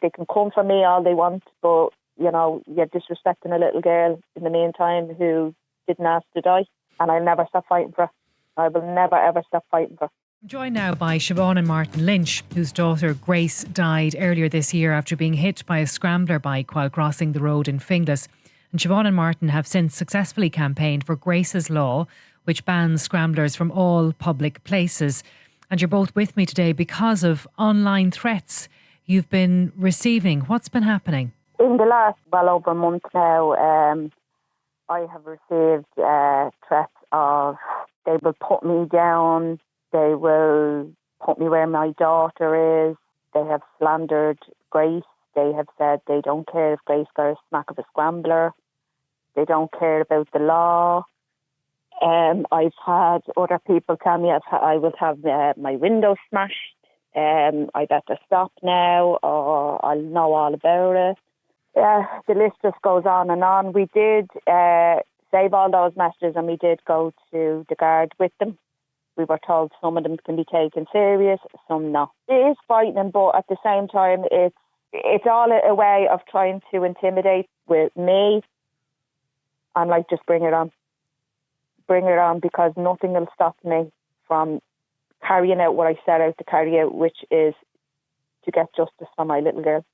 they can come for me all they want, but, you know, you're disrespecting a little girl in the meantime who didn't ask to die. And I'll never stop fighting for her. I will never, ever stop fighting for her. I'm joined now by Siobhan and Martin Lynch, whose daughter Grace died earlier this year after being hit by a scrambler bike while crossing the road in Finglas. And Siobhan and Martin have since successfully campaigned for Grace's Law, which bans scramblers from all public places. And you're both with me today because of online threats you've been receiving. What's been happening? In the last, well over a month now, I have received threats of they will put me down, they will put me where my daughter is, they have slandered Grace, they have said they don't care if Grace got a smack of a scrambler, they don't care about the law. I've had other people tell me I will have my window smashed, I better stop now, or I'll know all about it. The list just goes on and on. We did save all those messages and we did go to the guard with them. We were told some of them can be taken serious, some not. It is frightening, but at the same time, it's all a way of trying to intimidate with me. I'm like, just bring it on. Bring it on, because nothing will stop me from carrying out what I set out to carry out, which is to get justice for my little girl.